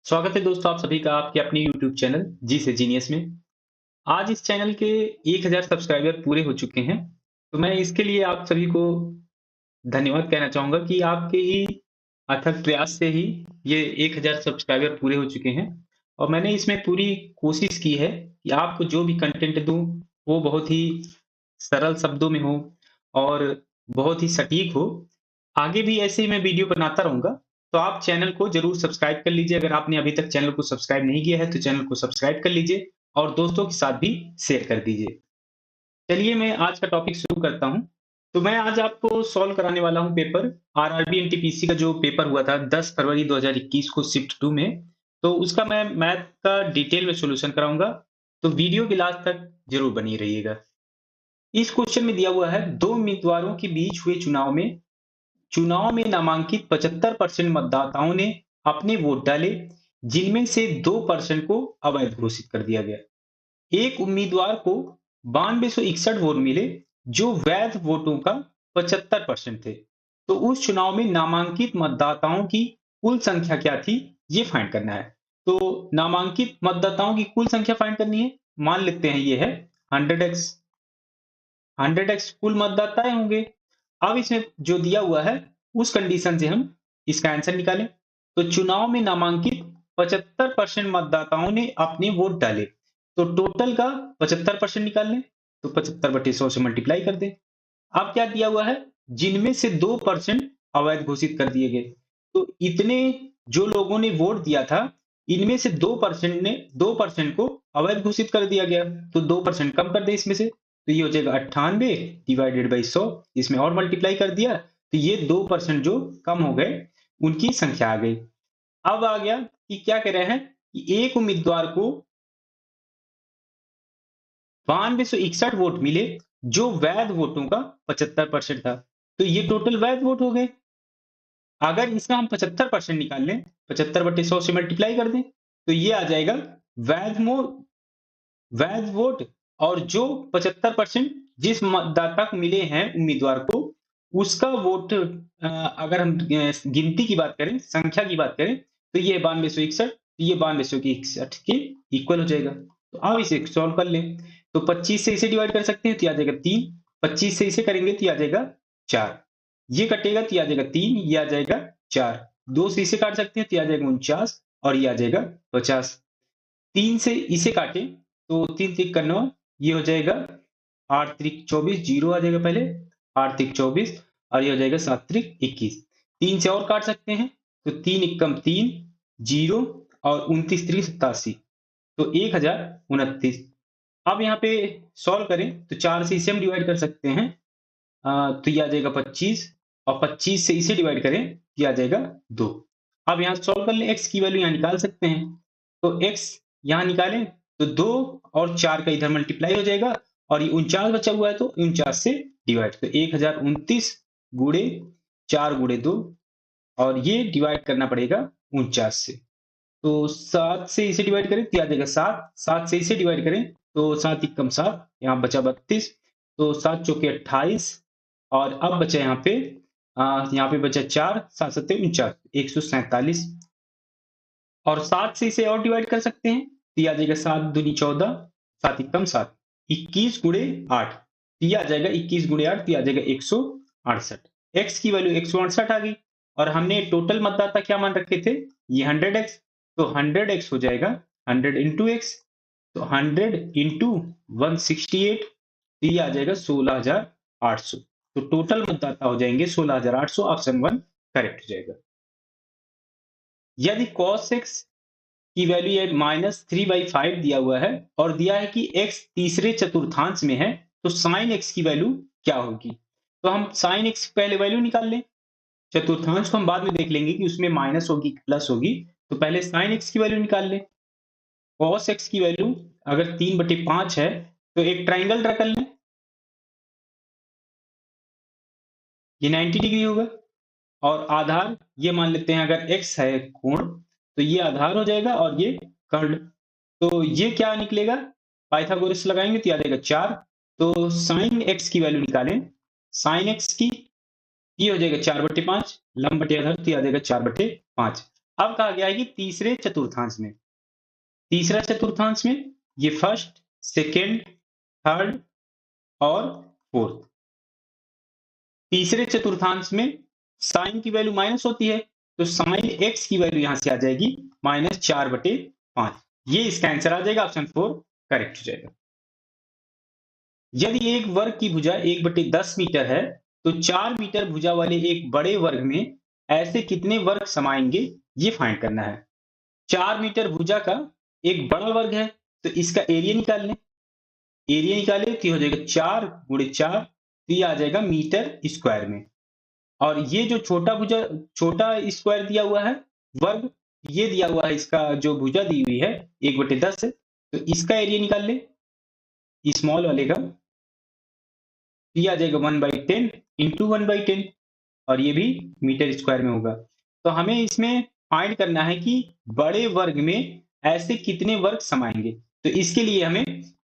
स्वागत है दोस्तों आप सभी का आपके अपने YouTube चैनल जी से जीनियस में। आज इस चैनल के 1000 सब्सक्राइबर पूरे हो चुके हैं। तो मैं इसके लिए आप सभी को धन्यवाद कहना चाहूँगा कि आपके ही अथक प्रयास से ही ये 1000 सब्सक्राइबर पूरे हो चुके हैं। और मैंने इसमें पूरी कोशिश की है कि आपको जो भी कंटेंट दूँ, वो बहुत ही सरल शब्दों में हो और बहुत ही सटीक हो। आगे भी ऐसे ही मैं वीडियो बनाता रहूँगा, तो आप चैनल को ज़रूर सब्सक्राइब कर लीजिए। अगर आपने अभी तक चैनल को सब्सक्राइब नहीं किया है, तो चैनल को सब्सक्राइब कर लीजिए और दोस्तों के साथ भी शेयर कर दीजिए। चलिए मैं आज का टॉपिक शुरू करता हूँ। तो मैं आज आपको सॉल्व कराने वाला हूँ पेपर आरआरबी एनटीपीसी का जो पेपर हुआ था 10 फरवरी 2021 को शिफ्ट 2 में। तो उसका मैं मैथ का डिटेल में सॉल्यूशन कराऊँगा। तो वीडियो के लास्ट तक ज़रूर बनी रहिएगा। इस क्वेश्चन में दिया हुआ है 2 उम्मीदवारों के बीच हुए चुनाव में नामांकित 75% मतदाताओं ने अपने वोट डाले, जिनमें से 2% को अवैध घोषित कर दिया गया। एक उम्मीदवार को 9261 वोट मिले, जो वैध वोटों का 75% थे। तो उस चुनाव में नामांकित मतदाताओं की कुल संख्या क्या थी, ये फाइंड करना है। तो नामांकित मतदाताओं की कुल संख्या फाइंड करनी है। मान लेते हैं ये है 100x 100x कुल मतदाताएं होंगे। अब इसमें जो दिया हुआ है उस कंडीशन से हम इसका आंसर निकालें। तो चुनाव में नामांकित 75% मतदाताओं ने अपने वोट डाले, तो टोटल का 75% निकाल लें। तो 75/100 से मल्टीप्लाई कर दें। अब क्या दिया हुआ है, जिनमें से 2% अवैध घोषित कर दिए गए। तो इतने जो लोगों ने वोट दिया था, इनमें से 2% को अवैध घोषित कर दिया गया। तो 2% कम कर दे इसमें से, तो ये हो जाएगा 98 डिवाइडेड बाई 100। इसमें और मल्टीप्लाई कर दिया, तो ये 2% जो कम हो गए, उनकी संख्या आ गई। अब आ गया कि क्या कह रहे हैं कि एक उम्मीदवार को 9261 वोट मिले, जो वैध वोटों का 75% था। तो ये टोटल वैध वोट हो गए। अगर इसका हम 75% निकाल लें, 75/100 से मल्टीप्लाई कर दें, तो ये आ जाएगा वैध मो वैध वोट। और जो 75% जिस मतदाता को मिले हैं उम्मीदवार को, उसका वोट अगर हम गिनती की बात करें, संख्या की बात करें, तो ये 9261, ये 9261 के इक्वल हो जाएगा। तो अब इसे सॉल्व कर लें। तो 25 से इसे डिवाइड कर सकते हैं, तो ये आ जाएगा 3। 25 से इसे करेंगे तो ये आ जाएगा 4। ये कटेगा तो ये आ जाएगा 3, ये आ जाएगा 4। 2 से इसे काट सकते हैं तो ये आ जाएगा 49 और ये आ जाएगा 50। 3 से इसे काटें तो 3 3 का 9, ये हो जाएगा 8 त्रिक 24, 0 आ जाएगा पहले, 8 त्रिक 24 और ये हो जाएगा 7 त्रिक 21। 3 से और काट सकते हैं, तो 3 एकम 3, 0 और 29 त्रिक 87, तो 1029। अब यहाँ पे सॉल्व करें तो 4 से इसे हम डिवाइड कर सकते हैं, तो ये आ जाएगा 25 और 25 से इसे डिवाइड करें, ये आ जाएगा 2। अब यहाँ सॉल्व कर लें, x की वैल्यू यहाँ निकाल सकते हैं। तो x यहाँ निकालें तो 2 और 4 का इधर मल्टीप्लाई हो जाएगा और ये 49 बचा हुआ है, तो 49 से डिवाइड, तो 1029 गुणे 4 गुणे 2 और ये डिवाइड करना पड़ेगा 49 से। तो 7 से इसे डिवाइड करें तो आ जाएगा 7। 7 से इसे डिवाइड करें तो 7 एकम 7, यहाँ बचा 32, तो 7 चौके 28 और अब बचा यहाँ पे बचा 4, 7 सत्ते 49, 147 और 7 से इसे और डिवाइड कर सकते हैं, तो ये आ जाएगा 7 दूनी 14, 7 एकम 7, 21 गुणे 8, तो ये आ जाएगा 21 गुणे 8, तो ये आ जाएगा 168। x की वैल्यू 168 आ गई और हमने टोटल मतदाता क्या मान रखे थे, ये 100x, तो 100x हो जाएगा 100 इंटू x, तो 100 इंटू 168, तो ये आ जाएगा 16,800। तो टोटल मतदाता हो जाएंगे 16,800। ऑप्शन 1 करेक्ट हो जाएगा। यदि cos x की वैल्यू है -3/5 दिया हुआ है और दिया है कि x तीसरे चतुर्थांश में है, तो sin x की वैल्यू क्या होगी। तो हम sin x पहले वैल्यू निकाल लें, चतुर्थांश को हम बाद में देख लेंगे कि उसमें माइनस होगी कि प्लस होगी। तो पहले sin x की वैल्यू निकाल लें। cos x की वैल्यू अगर 3/5 है, तो एक ट्राइंगल ड्रा कर लें, ये 90 डिग्री होगा और आधार ये मान लेते हैं, अगर x है कोण, तो ये आधार हो जाएगा और ये कर्ण। तो ये क्या निकलेगा, पाइथागोरस लगाएंगे तो आ जाएगा 4। तो sin x की वैल्यू निकालें, sin x की ये हो जाएगा 4/5, लंब बटे आधार तो आ जाएगा 4/5। अब कहा गया है कि तीसरे चतुर्थांश में, तीसरा चतुर्थांश में ये फर्स्ट, सेकेंड, थर्ड और फोर्थ, तीसरे चतुर्थांश में साइन की वैल्यू माइनस होती है, तो साइन एक्स की वैल्यू यहां से आ जाएगी -4/5। ये इसका आंसर आ जाएगा, ऑप्शन 4 करेक्ट हो जाएगा। यदि एक वर्ग की भुजा 1/10 मीटर है, तो 4 मीटर भुजा वाले एक बड़े वर्ग में ऐसे कितने वर्ग समाएंगे, ये फाइंड करना है। 4 मीटर भुजा का एक बड़ा वर्ग है, तो इसका एरिया निकाल लें। एरिया निकाले तो ये हो जाएगा 4 गुणे 4, तो ये आ जाएगा मीटर स्क्वायर में। और ये जो छोटा स्क्वायर दिया हुआ है वर्ग, ये दिया हुआ है, इसका जो भुजा दी हुई है 1/10 है, तो इसका एरिया निकाल ले स्मॉल वाले का, ये आ जाएगा 1/10 इंटू 1/10, और ये भी मीटर स्क्वायर में होगा। तो हमें इसमें फाइंड करना है कि बड़े वर्ग में ऐसे कितने वर्ग समाएंगे। तो इसके लिए हमें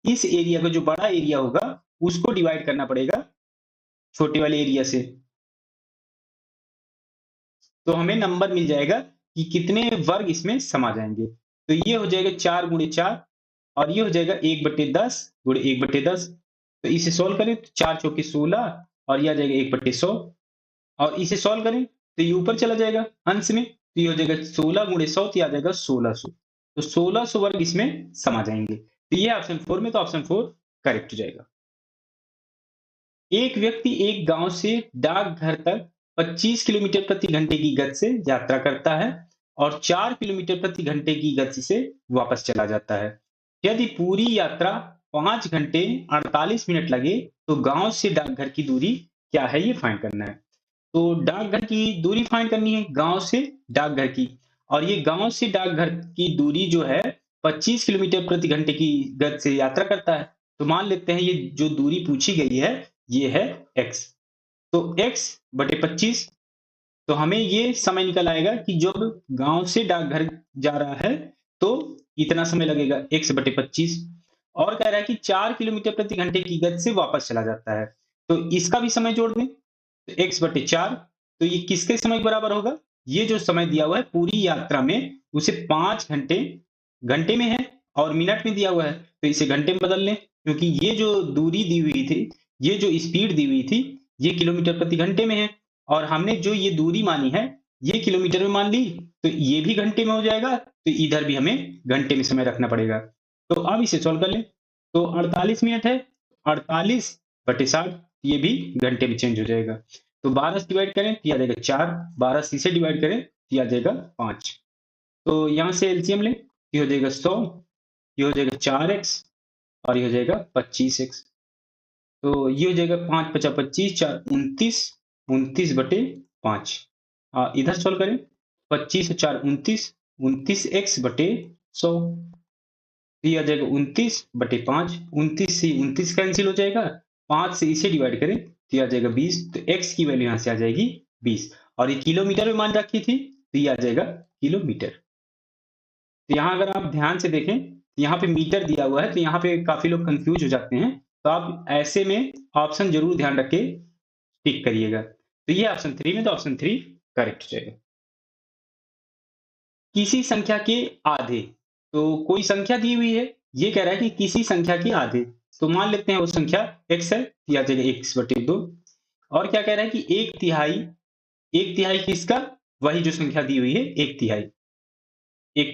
इस एरिया का जो बड़ा एरिया होगा उसको डिवाइड करना पड़ेगा छोटे वाले एरिया से, तो हमें नंबर मिल जाएगा कि कितने वर्ग इसमें समा जाएंगे। तो ये हो जाएगा 4 गुणे 4, और ये हो जाएगा 1/10 गुणे 1/10। तो इसे सोल्व करें तो 4 चौके 16, और ये आ जाएगा 1/100, और इसे सोल्व करें तो ये ऊपर चला जाएगा अंश में, तो ये हो जाएगा 16 गुणे 100, तो ये आ जाएगा 1600। तो 1600 वर्ग इसमें समा जाएंगे। तो ये ऑप्शन 4 में, तो ऑप्शन 4 करेक्ट हो जाएगा। एक व्यक्ति एक गांव से डाकघर तक 25 किलोमीटर प्रति घंटे की गति से यात्रा करता है और 4 किलोमीटर प्रति घंटे की गति से वापस चला जाता है। यदि पूरी यात्रा 5 घंटे 48 मिनट लगे, तो गांव से डाकघर की दूरी क्या है, ये फाइंड करना है। तो डाकघर की दूरी फाइंड करनी है गांव से डाकघर की, और ये गांव से डाकघर की दूरी जो है 25 किलोमीटर प्रति घंटे की गति से यात्रा करता है। तो मान लेते हैं ये जो दूरी पूछी गई है ये है x, तो x बटे 25, तो हमें ये समय निकल आएगा कि जब गांव से डाकघर जा रहा है तो इतना समय लगेगा x बटे 25, और कह रहा है कि 4 किलोमीटर प्रति घंटे की गति से वापस चला जाता है, तो इसका भी समय जोड़ दें, तो x बटे 4, तो ये किसके समय के बराबर होगा, ये जो समय दिया हुआ है पूरी यात्रा में उसे 5 घंटे घंटे में है और मिनट में दिया हुआ है, तो इसे घंटे में बदल लें, क्योंकि ये जो दूरी दी हुई थी, ये जो स्पीड दी हुई थी, ये किलोमीटर प्रति घंटे में है, और हमने जो ये दूरी मानी है ये किलोमीटर में मान ली, तो ये भी घंटे में हो जाएगा, तो इधर भी हमें घंटे में समय रखना पड़ेगा। तो अब इसे सॉल्व कर लें, तो 48 मिनट है, 48 बटे 60, ये भी घंटे में चेंज हो जाएगा। तो 12 से डिवाइड करें तो आ जाएगा 4, 12 से इसे डिवाइड करें तो आ जाएगा 5। तो यहाँ से एलसीएम लें, ये हो जाएगा 100, ये हो जाएगा 4x, और ये हो जाएगा 25x। तो ये हो जाएगा 5 पचा 25, 4 29, 29 बटे 5। इधर सॉल्व करें, 25 और 4 29, 29x बटे 100, ये आ जाएगा 29 बटे 5, 29 से 29 कैंसिल हो जाएगा, 5 से इसे डिवाइड करें तो ये आ जाएगा 20, तो x की वैल्यू यहाँ से आ जाएगी 20, और ये किलोमीटर में मान रखी थी तो ये आ जाएगा किलोमीटर। तो यहाँ अगर आप ध्यान से देखें, यहाँ पे मीटर दिया हुआ है, तो यहाँ पे काफी लोग कंफ्यूज हो जाते हैं, तो आप ऐसे में ऑप्शन जरूर ध्यान रख के टिक करिएगा। तो ये ऑप्शन 3 में, तो ऑप्शन 3 करेक्ट हो जाएगा। किसी संख्या के आधे, तो कोई संख्या दी हुई है, ये कह रहा है कि किसी संख्या के आधे, तो मान लेते हैं वो संख्या x है, या जाएगा x बटे 2, और क्या कह रहा है कि एक तिहाई किसका, वही जो संख्या दी हुई है एक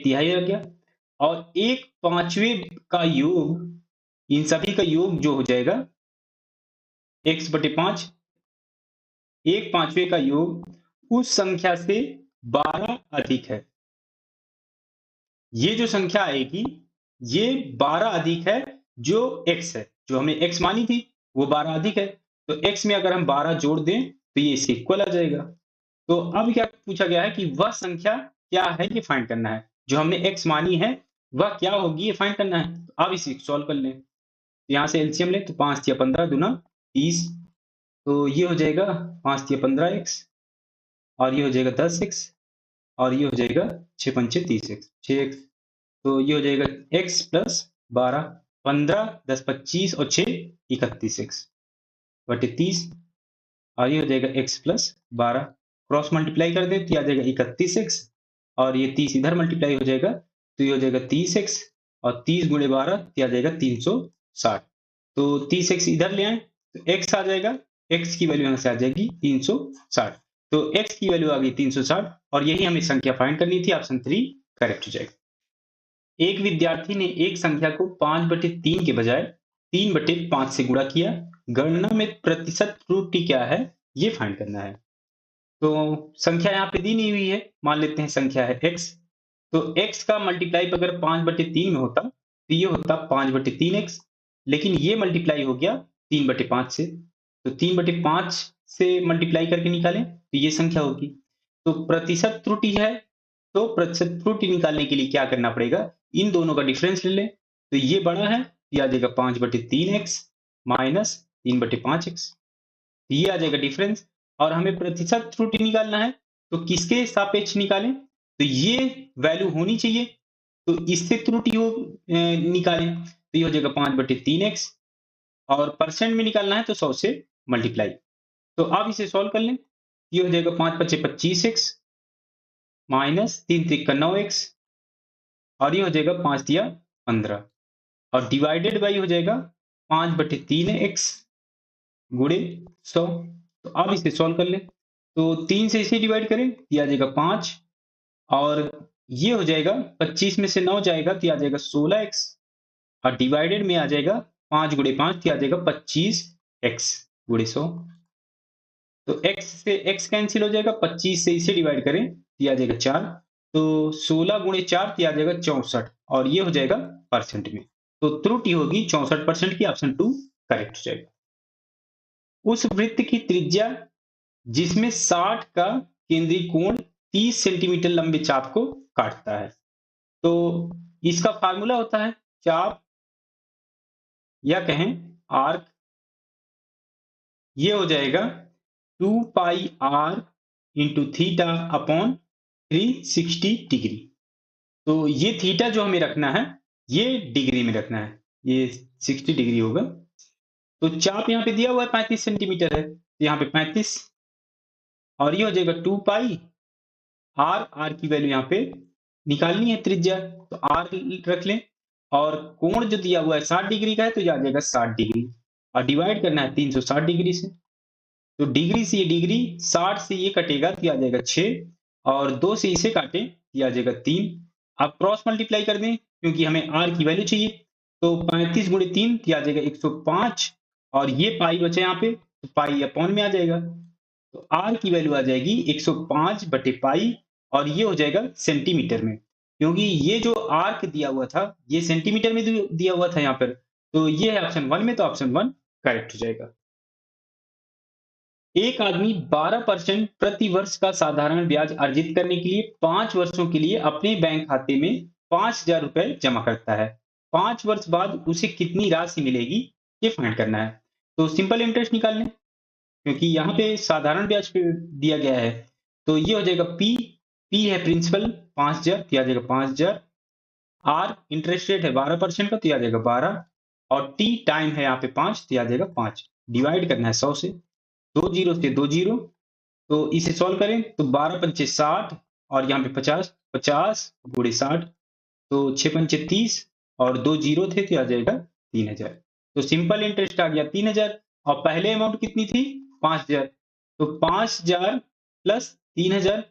तिहाई हो गया, और 1/5 का योग, इन सभी का योग जो हो जाएगा x बटे 5, 1/5 का योग उस संख्या से 12 अधिक है। ये जो संख्या आएगी ये 12 अधिक है जो x है, जो हमने x मानी थी वो 12 अधिक है, तो x में अगर हम 12 जोड़ दें तो ये इसके इक्वल आ जाएगा। तो अब क्या पूछा गया है कि वह संख्या क्या है, ये फाइंड करना है, जो हमने x मानी है वह क्या होगी, ये फाइंड करना है। अब इसे सॉल्व कर लें, यहाँ से एलसीएम लें तो 5 या 15 दूना 30, तो ये हो जाएगा 5 या 15x, और ये हो जाएगा 10x, और ये हो जाएगा 6 पंचे 30x, 6x, तो ये हो जाएगा x प्लस 12, 15 10 25 और 6 31x बटे 30, और ये हो जाएगा x प्लस 12, क्रॉस मल्टीप्लाई कर दें तो आ जाएगा 31x, और ये 30 इधर मल्टीप्लाई हो जाएगा, तो ये हो जाएगा 30x और 30 गुणे 12 ये आ जाएगा 360। तो 30x इधर ले आए तो x आ जाएगा, x की वैल्यू यहाँ से आ जाएगी 360। तो x की वैल्यू आ गई 360 और यही हमें संख्या फाइंड करनी थी। ऑप्शन 3 करेक्ट हो जाएगा। एक विद्यार्थी ने एक संख्या को 5/3 के बजाय 3/5 से गुणा किया। गणना में प्रतिशत त्रुटि क्या है, ये फाइंड करना है। तो संख्या यहाँ पे दी नहीं हुई है, मान लेते हैं संख्या है x। तो x का मल्टीप्लाई अगर 5/3 में होता तो ये होता 5/3x, लेकिन ये मल्टीप्लाई हो गया 3/5 से। तो 3/5 से मल्टीप्लाई करके निकालें तो ये संख्या होगी। तो प्रतिशत त्रुटि है, तो प्रतिशत त्रुटि निकालने के लिए क्या करना पड़ेगा, इन दोनों का डिफरेंस ले लें। तो ये बड़ा है, ये आ जाएगा 5/3x माइनस 3/5x, ये आ जाएगा डिफरेंस। और हमें प्रतिशत त्रुटि निकालना है, तो किसके सापेक्ष निकालें, तो ये वैल्यू होनी चाहिए, तो इससे त्रुटि हो निकालें तो ये हो जाएगा 5/3x और परसेंट में निकालना है तो 100 से मल्टीप्लाई। तो अब इसे सॉल्व कर लें, ये हो जाएगा 5×5 = 25x माइनस 3×3 = 9x और ये हो जाएगा 5×3 = 15 और डिवाइडेड बाई हो जाएगा 5/3x गुणे 100। तो अब इसे सॉल्व कर लें, तो 3 से इसे डिवाइड करें, ये आ जाएगा 5 और ये हो जाएगा 25 में से 9 जाएगा तो ये आ जाएगा 16x और डिवाइडेड में आ जाएगा 5 गुणे 5 ये आ जाएगा 25x गुणे 100। तो x से x कैंसिल हो जाएगा, 25 से इसे डिवाइड करें ये आ जाएगा 4, तो 16 गुणे 4 ये आ जाएगा 64 और ये हो जाएगा परसेंट में। तो त्रुटि होगी 64% की। ऑप्शन 2 करेक्ट हो जाएगा। उस वृत्त की त्रिज्या जिसमें 60 का केंद्रीय कोण 30 सेंटीमीटर लंबे चाप को काटता है। तो इसका फार्मूला होता है चाप या कहें आर्क, ये हो जाएगा 2πr into theta upon 360 degree. तो ये थीटा जो हमें रखना है ये डिग्री में रखना है, ये 60 डिग्री होगा। तो चाप यहाँ पे दिया हुआ है 35 सेंटीमीटर है, तो यहाँ पे 35 और ये हो जाएगा 2π आर की वैल्यू यहाँ पे निकालनी है त्रिज्या, तो आर रख लें और कोण जो दिया हुआ है 60 डिग्री का है तो ये आ जाएगा 60 डिग्री और डिवाइड करना है 360 डिग्री से। तो डिग्री से ये डिग्री 60 से ये कटेगा तो ये आ जाएगा 6 और 2 से इसे काटे ये आ जाएगा 3। अब क्रॉस मल्टीप्लाई कर दें क्योंकि हमें आर की वैल्यू चाहिए, तो 35 गुणे 3 ये आ जाएगा 105 और ये पाई बचे यहाँ पे तो पाई अपॉन में आ जाएगा। तो आर की वैल्यू आ जाएगी 105/पाई और ये हो जाएगा सेंटीमीटर में, क्योंकि ये जो आर्क दिया हुआ था ये सेंटीमीटर में दिया हुआ था यहाँ पर, तो ये है ऑप्शन 1 में, तो ऑप्शन 1 करेक्ट हो जाएगा। एक आदमी 12% प्रति वर्ष का साधारण ब्याज अर्जित करने के लिए 5 वर्षों के लिए अपने बैंक खाते में 5,000 रुपए जमा करता है। 5 वर्ष बाद उसे कितनी राशि मिलेगी, ये फाइंड करना है। तो सिंपल इंटरेस्ट निकाल लें, क्योंकि यहाँ पे साधारण ब्याज पे दिया गया है। तो ये हो जाएगा पी है प्रिंसिपल 5,000 तो आ जाएगा 5,000, आर इंटरेस्ट रेट है 12% का तो आ जाएगा 12 और टी टाइम है यहाँ पे 5 तो आ जाएगा 5। डिवाइड करना है 100 से, 2 जीरो से 2 जीरो, तो इसे सॉल्व करें तो 12×5 = 60 और यहाँ पे 50, 50 गुणे 60 तो 6×5 = 30 और 2 जीरो थे तो आ जाएगा 3,000। तो सिंपल इंटरेस्ट आ गया 3,000 और पहले अमाउंट कितनी थी 5,000, तो 5,000 प्लस 3,000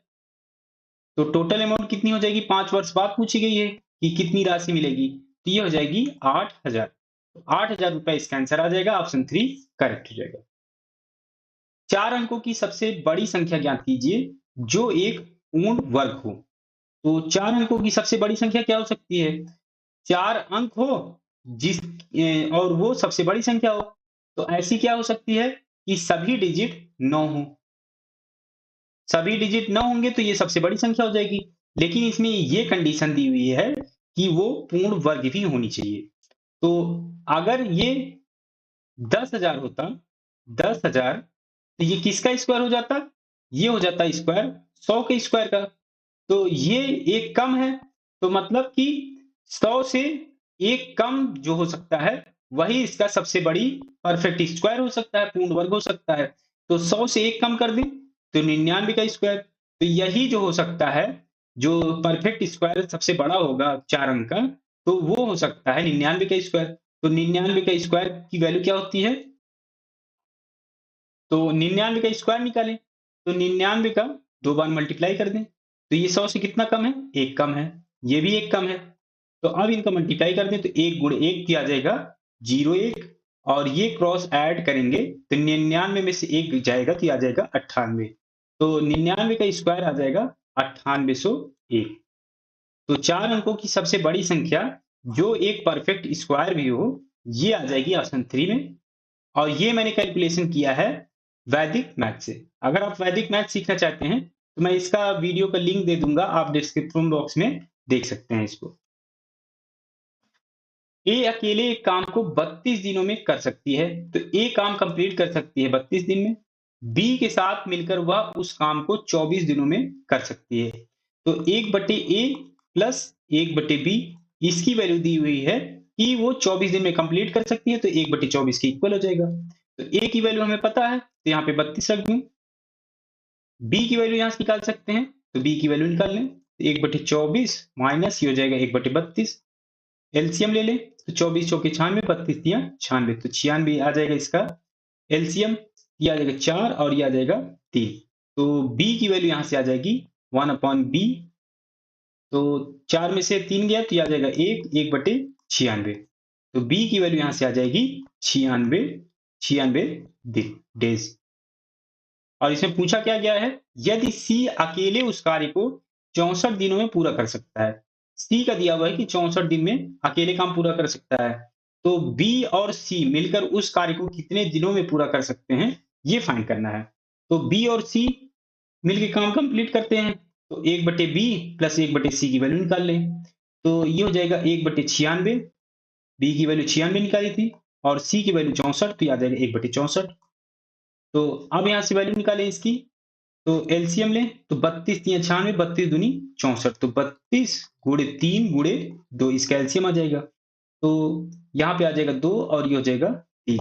तो टोटल अमाउंट कितनी हो जाएगी, 5 वर्ष बाद पूछी गई है कि कितनी राशि मिलेगी, तो ये हो जाएगी 8,000। तो 8,000 रुपए इसका आंसर आ जाएगा, ऑप्शन 3 करेक्ट हो जाएगा। 4 अंकों की सबसे बड़ी संख्या ज्ञात कीजिए जो एक पूर्ण वर्ग हो। तो 4 अंकों की सबसे बड़ी संख्या क्या हो सकती है, 4 अंक हो जिस और वो सबसे बड़ी संख्या हो। तो ऐसी क्या हो सकती है कि सभी डिजिट 9 हो, सभी डिजिट 9 होंगे तो ये सबसे बड़ी संख्या हो जाएगी, लेकिन इसमें ये कंडीशन दी हुई है कि वो पूर्ण वर्ग भी होनी चाहिए। तो अगर ये 10,000 होता, 10,000 तो ये किसका स्क्वायर हो जाता, ये हो जाता स्क्वायर 100 के स्क्वायर का। तो ये एक कम है, तो मतलब कि 100 से एक कम जो हो सकता है वही इसका सबसे बड़ी परफेक्ट स्क्वायर हो सकता है, पूर्ण वर्ग हो सकता है। तो 100 से एक कम कर दें तो 99 का स्क्वायर, तो यही जो हो सकता है जो परफेक्ट स्क्वायर सबसे बड़ा होगा 4 अंक का, तो वो हो सकता है 99 का स्क्वायर। तो 99 का स्क्वायर की वैल्यू क्या होती है? तो 99 का स्क्वायर निकालें, तो 99 का 2 बार मल्टीप्लाई कर दें, तो ये 100 से कितना कम है? 1 कम है, ये भी 1 कम है। तो अब इनका मल्टीप्लाई कर दें, तो 1 गुणे 1 किया जाएगा 01, और ये क्रॉस ऐड करेंगे तो 99 में से 1 जाएगा तो ये आ जाएगा 98। तो 99 का स्क्वायर आ जाएगा 9801। तो 4 अंकों की सबसे बड़ी संख्या जो एक परफेक्ट स्क्वायर भी हो, ये आ जाएगी ऑप्शन 3 में। और ये मैंने कैलकुलेशन किया है वैदिक मैथ से। अगर आप वैदिक मैथ सीखना चाहते हैं, तो मैं इसका वीडियो का लिंक दे दूंगा, आप डिस्क्रिप्शन बॉक्स में देख सकते हैं इसको। ए अकेले एक काम को 32 दिनों में कर सकती है, तो ए काम कंप्लीट कर सकती है 32 दिन में। बी के साथ मिलकर वह उस काम को 24 दिनों में कर सकती है। तो 1/a प्लस 1/b, इसकी वैल्यू दी हुई है कि वो 24 दिन में कंप्लीट कर सकती है, तो 1/24 के इक्वल हो जाएगा। तो ए की वैल्यू हमें पता है, तो यहाँ पे 32 रख दूं। बी की वैल्यू यहाँ से निकाल सकते हैं, तो बी की वैल्यू निकाल लें, 1/24 माइनस ये हो जाएगा 1/32। एलसीएम ले लें, तो 24 चौके 96, 32 तियां 96, तो 96 आ जाएगा इसका एलसीएम। ये आ जाएगा 4 और ये आ जाएगा 3। तो बी की वैल्यू यहाँ से आ जाएगी 1/b। तो 4 में से 3 गया तो ये आ जाएगा 1/96। तो बी की वैल्यू यहाँ से आ जाएगी 96 दिन डेज। और इसमें पूछा क्या गया है, यदि सी अकेले उस कार्य को 64 दिनों में पूरा कर सकता है। सी का दिया हुआ है कि 64 दिन में अकेले काम पूरा कर सकता है, तो बी और सी मिलकर उस कार्य को कितने दिनों में पूरा कर सकते हैं, ये फाइंड करना है। तो बी और सी मिलकर काम कंप्लीट करते हैं, तो 1/b प्लस 1/c की वैल्यू निकाल लें, तो ये हो जाएगा 1/96। बी की वैल्यू 96 निकाली थी और सी की वैल्यू 64, तो ये आ जाएगा 1/64। तो अब यहाँ से वैल्यू निकालें इसकी, तो एलसीएम लें, तो 32 तियां 96, 32 दूनी 64, तो 32 गुणे 3 गुणे 2, इसका एलसीएम आ जाएगा। तो यहाँ पे आ जाएगा 2 और ये हो जाएगा 3।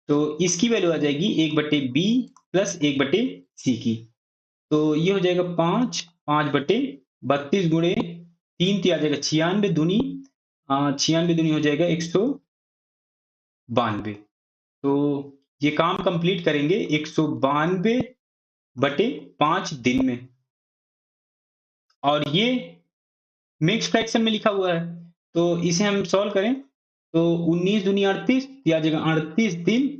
तो इसकी वैल्यू आ जाएगी 1/b प्लस 1/c की, तो ये हो जाएगा 5, 5/32 गुणे 3, तो आ जाएगा 96 दूनी 96 दूनी हो जाएगा 192। तो ये काम कंप्लीट करेंगे 192/5 दिन में, और ये मिक्स फ्रैक्शन में लिखा हुआ है, तो इसे हम सॉल्व करें, तो 19 दूनी 38, आ जाएगा 38 दिन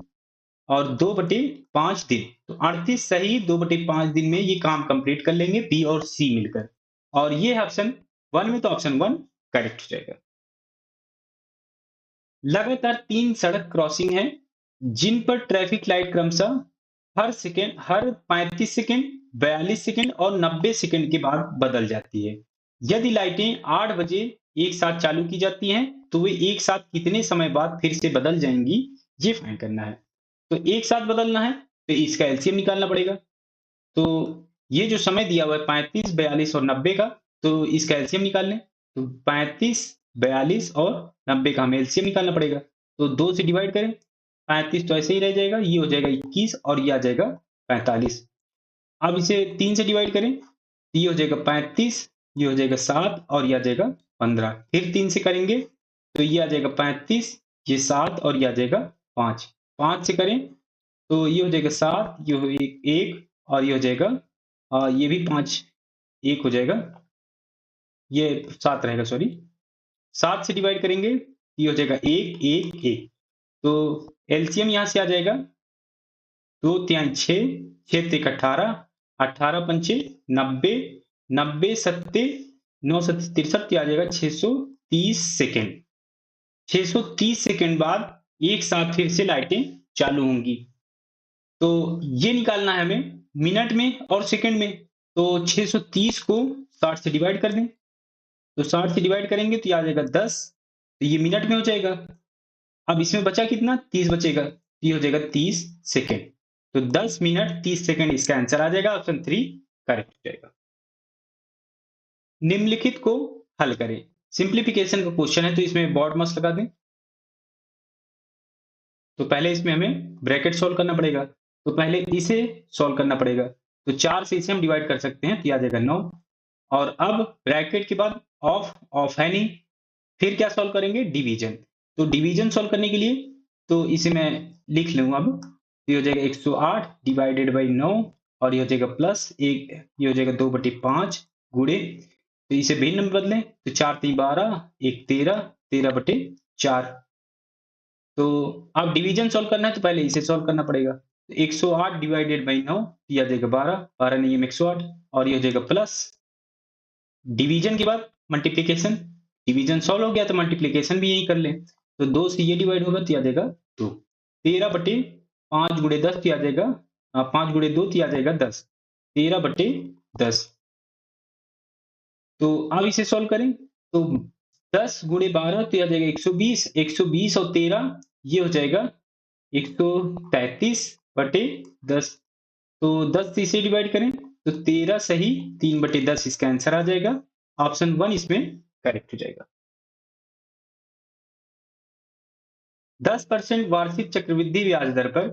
और 2/5 दिन, तो 38 सही 2/5 दिन में ये काम कंप्लीट कर लेंगे बी और सी मिलकर। और ये है ऑप्शन 1 में, तो ऑप्शन 1 करेक्ट हो जाएगा। लगातार 3 सड़क क्रॉसिंग है जिन पर ट्रैफिक लाइट क्रमशः हर 35 सेकंड, 42 सेकंड और 90 सेकंड के बाद बदल जाती है। यदि लाइटें 8 बजे एक साथ चालू की जाती हैं, तो वे एक साथ कितने समय बाद फिर से बदल जाएंगी, ये फाइंड करना है। तो एक साथ बदलना है, तो इसका एलसीएम निकालना पड़ेगा। तो ये जो समय दिया हुआ है 35, 42 और 90 का, तो इसका एलसीएम निकाल लें। तो 35, 42 और 90 का हमें एलसीएम निकालना पड़ेगा। तो 2 से डिवाइड करें, 35 तो ऐसे ही रह जाएगा, ये हो जाएगा 21 और ये आ जाएगा 45। अब इसे 3 से डिवाइड करें, तो ये हो जाएगा 35, ये हो जाएगा 7 और ये आ जाएगा 15। फिर 3 से करेंगे, तो ये आ जाएगा 35, ये 7 और ये आ जाएगा 5। 5 से करें, तो ये हो जाएगा 7, ये हो 1 और ये हो जाएगा ये भी 5, 1 हो जाएगा, ये 7 रहेगा, सॉरी। 7 से डिवाइड करेंगे, ये हो जाएगा 1, 1, 1। तो एलसीएम यहाँ से आ जाएगा 2 तिहाई 6, 6 तिक 18, 18 पंचे 90, 90 सत्ते 9 सत्ते 63, आ जाएगा 630 सेकेंड। 630 सेकेंड बाद एक साथ फिर से लाइटें चालू होंगी। तो ये निकालना है हमें मिनट में और सेकंड में। तो 630 को 60 से डिवाइड कर दें, तो 60 से डिवाइड करेंगे तो ये आ जाएगा 10, तो ये मिनट में हो जाएगा। अब इसमें बचा कितना, 30 बचेगा, ये हो जाएगा 30 सेकेंड। तो 10 मिनट 30 सेकेंड इसका आंसर आ जाएगा, ऑप्शन 3 करेक्ट हो जाएगा। निम्नलिखित को हल करें। सिंप्लीफिकेशन का क्वेश्चन है, तो इसमें बॉड मस्ट लगा दें। तो पहले इसमें हमें ब्रैकेट सॉल्व करना पड़ेगा, तो पहले इसे सॉल्व करना पड़ेगा। तो 4 से इसे हम डिवाइड कर सकते हैं, तो ये आ जाएगा 9। और अब ब्रैकेट के बाद ऑफ है नहीं, फिर क्या सॉल्व करेंगे? डिवीजन। तो डिवीजन सॉल्व करने के लिए तो इसे मैं लिख लूँ अब, तो ये हो जाएगा 108 डिवाइडेड बाई 9, और ये हो जाएगा प्लस एक, ये हो जाएगा 2/5 गुणे, तो इसे भिन्न में बदलें, तो 4 3 12, 1 13, 13/4। तो अब डिवीजन सॉल्व करना है तो पहले इसे सॉल्व करना पड़ेगा। तो 108 डिवाइडेड बाई 9, ये आ जाएगा 12, 12 नहीं है 108, और ये हो जाएगा प्लस डिवीजन के बाद मल्टीप्लीकेशन, डिवीजन सॉल्व हो गया तो मल्टीप्लीकेशन भी यही कर लें, तो 2 से ये डिवाइड होगा तो आ जाएगा 2, 13/5 गुणे 10 तो आ जाएगा 5 गुणे 2 तो आ जाएगा 10, 13/10। तो अब इसे सॉल्व करें तो 10 गुणे 12 तो आ जाएगा 120, 120 और 13 ये हो जाएगा 133/10। तो 10 से इसे डिवाइड करें तो 13 सही 3/10 इसका आंसर आ जाएगा। ऑप्शन 1 इसमें करेक्ट हो जाएगा। 10% वार्षिक चक्रवृद्धि ब्याज दर पर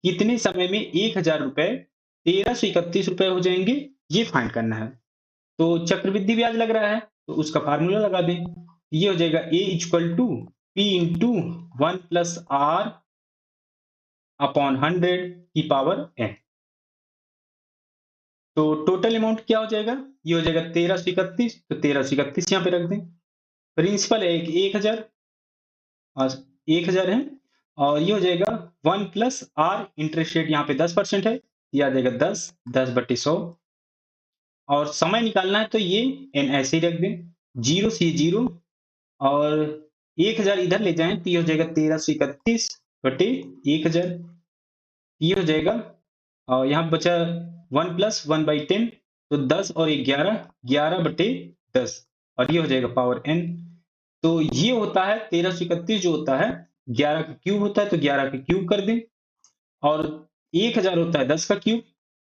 कितने समय में 1000 रुपए 1331 रुपए हो जाएंगे, ये फाइंड करना है। तो चक्रवृद्धि ब्याज लग रहा है तो उसका फार्मूला लगा दें, ये हो जाएगा a equal to P into 1 plus R upon 100 की पावर n। तो टोटल अमाउंट क्या हो जाएगा? ये हो जाएगा 1331, तो 1331 यहाँ पे रख दें। प्रिंसिपल है 1000, और 1000 है, और ये हो जाएगा 1 प्लस आर, इंटरेस्ट रेट यहाँ पे 10% है, ये आ जाएगा 10/100। और समय निकालना है तो ये एन ऐसे ही रख दें, 0 से 0, और 1000 इधर ले जाएं तो ये हो जाएगा 1331/1000, ये हो जाएगा, और यहाँ बचा 1 प्लस 1/10, तो 10 और 11, 11/10, और ये हो जाएगा पावर n। तो ये होता है 1331 जो होता है 11 का क्यूब होता है, तो 11 का क्यूब कर दें, और 1000 होता है 10 का क्यूब,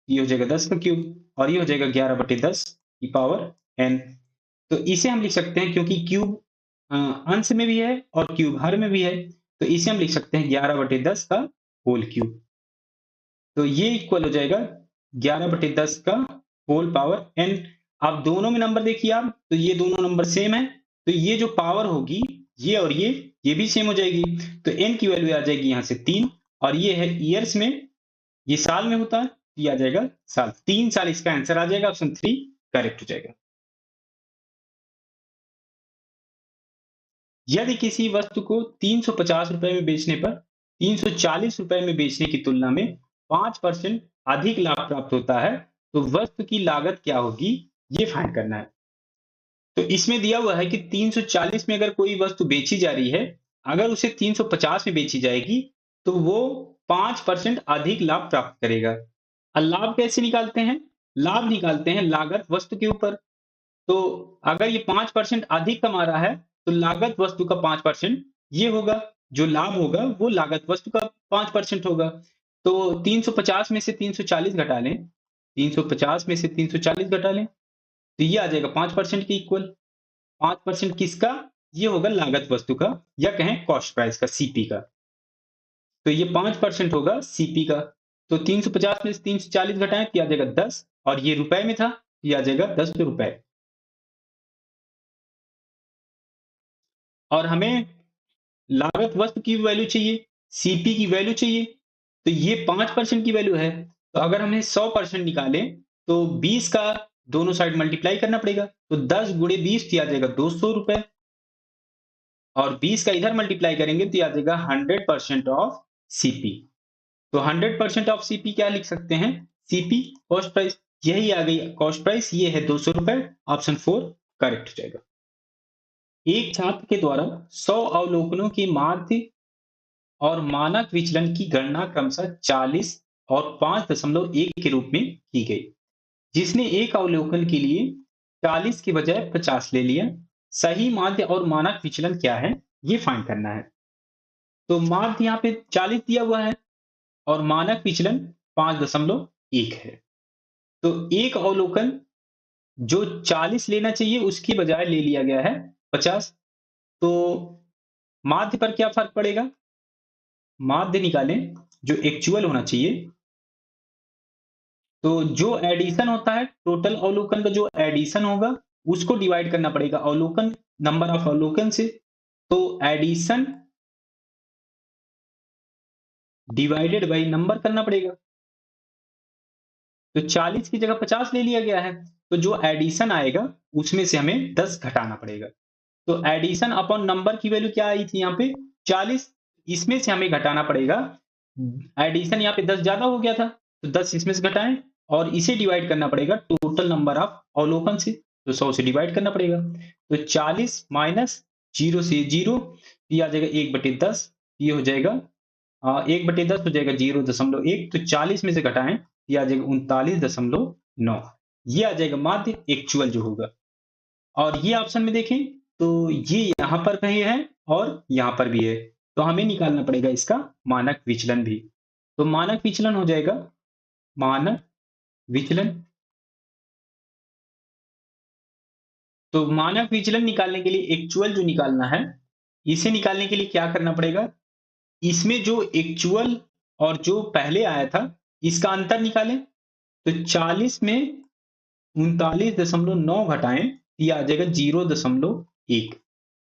ये हो जाएगा 10 का क्यूब, और ये हो जाएगा 11/10 की पावर n। तो इसे हम लिख सकते हैं, क्योंकि क्यूब अंश में भी है और क्यूब हर में भी है, तो इसे हम लिख सकते हैं 11/10 का होल क्यूब। तो ये इक्वल हो जाएगा 11/10 का होल पावर n। अब दोनों में नंबर देखिए आप, तो ये दोनों नंबर सेम है, तो ये जो पावर होगी ये और ये भी सेम हो जाएगी, तो n की वैल्यू आ जाएगी यहाँ से 3, और ये है ईयर्स में, ये साल में होता है, ये आ जाएगा साल, 3 साल इसका आंसर आ जाएगा, ऑप्शन 3 करेक्ट हो जाएगा। यदि किसी वस्तु को 350 रुपए में बेचने पर 340 रुपए में बेचने की तुलना में 5% अधिक लाभ प्राप्त होता है, तो वस्तु की लागत क्या होगी, ये फाइंड करना है। तो इसमें दिया हुआ है कि 340 में अगर कोई वस्तु बेची जा रही है, अगर उसे 350 में बेची जाएगी तो वो 5% अधिक लाभ प्राप्त करेगा। अब लाभ कैसे निकालते हैं? लाभ निकालते हैं लागत वस्तु के ऊपर। तो अगर ये 5% अधिक कमा रहा है तो लागत वस्तु का 5% ये होगा, जो लाभ होगा वो लागत वस्तु का 5% होगा। तो 350 में से 340 घटा लें, 350 में से 340 घटा लें, तो ये आ जाएगा 5% के इक्वल। 5% किसका? ये होगा लागत वस्तु का, या कहें कॉस्ट प्राइस का, सीपी का। तो ये 5% होगा सीपी का। तो 350 में से 340 घटाएं तो आ जाएगा 10, और ये रुपए में था, ये आ जाएगा 10 रुपए। और हमें लागत वस्तु की वैल्यू चाहिए, सीपी की वैल्यू चाहिए, तो ये 5% की वैल्यू है, तो अगर हमें 100% निकालें तो 20 का दोनों साइड मल्टीप्लाई करना पड़ेगा, तो 10 गुणे 20 तो आ जाएगा 200 रुपए, और 20 का इधर मल्टीप्लाई करेंगे तो आ जाएगा 100% ऑफ सीपी। तो 100% ऑफ सीपी क्या लिख सकते हैं? सीपी कॉस्ट प्राइस, यही आ गई कॉस्ट प्राइस, ये है 200 रुपए, ऑप्शन 4 करेक्ट हो जाएगा। एक छात्र के द्वारा 100 अवलोकनों की माध्य और मानक विचलन की गणना क्रमशः 40 और 5.1 के रूप में की गई। जिसने एक अवलोकन के लिए 40 के बजाय 50 ले लिया, सही माध्य और मानक विचलन क्या है, ये फाइंड करना है। तो माध्य यहाँ पे 40 दिया हुआ है, और मानक विचलन 5.1 है। तो एक अवलोकन जो 40 लेना चाहिए उसकी बजाय ले लिया गया है 50। तो माध्य पर क्या फर्क पड़ेगा? माध्य निकालें जो एक्चुअल होना चाहिए, तो जो एडिशन होता है, टोटल अवलोकन का जो एडिशन होगा, उसको डिवाइड करना पड़ेगा अवलोकन, नंबर ऑफ अवलोकन से। तो एडिशन डिवाइडेड बाई नंबर करना पड़ेगा। तो 40 की जगह 50 ले लिया गया है, तो जो एडिशन आएगा उसमें से हमें 10 घटाना पड़ेगा। तो एडिशन अपॉन नंबर की वैल्यू क्या आई थी यहाँ पे 40, इसमें से हमें घटाना पड़ेगा। एडिशन यहाँ पे 10 ज्यादा हो गया था, तो 10 इसमें से घटाएं और इसे डिवाइड करना पड़ेगा टोटल नंबर ऑफ अवलोकन से, तो 100 से डिवाइड करना पड़ेगा। तो 40 माइनस 0 से 0, ये आ जाएगा 1/10, ये हो जाएगा 1/10 हो जाएगा 0.1, तो 40 में से घटाएं, ये आ जाएगा 39.9, ये आ जाएगा माध्य एक्चुअल जो होगा। और ये ऑप्शन में देखें तो ये यहाँ पर कहीं है और यहाँ पर भी है, तो हमें निकालना पड़ेगा इसका मानक विचलन भी। तो मानक विचलन हो जाएगा, मानक विचलन। तो मानक विचलन निकालने के लिए एक्चुअल जो निकालना है, इसे निकालने के लिए क्या करना पड़ेगा, इसमें जो एक्चुअल और जो पहले आया था इसका अंतर निकालें। तो 40 में 39.9 घटाएं, ये आ जाएगा 0.1।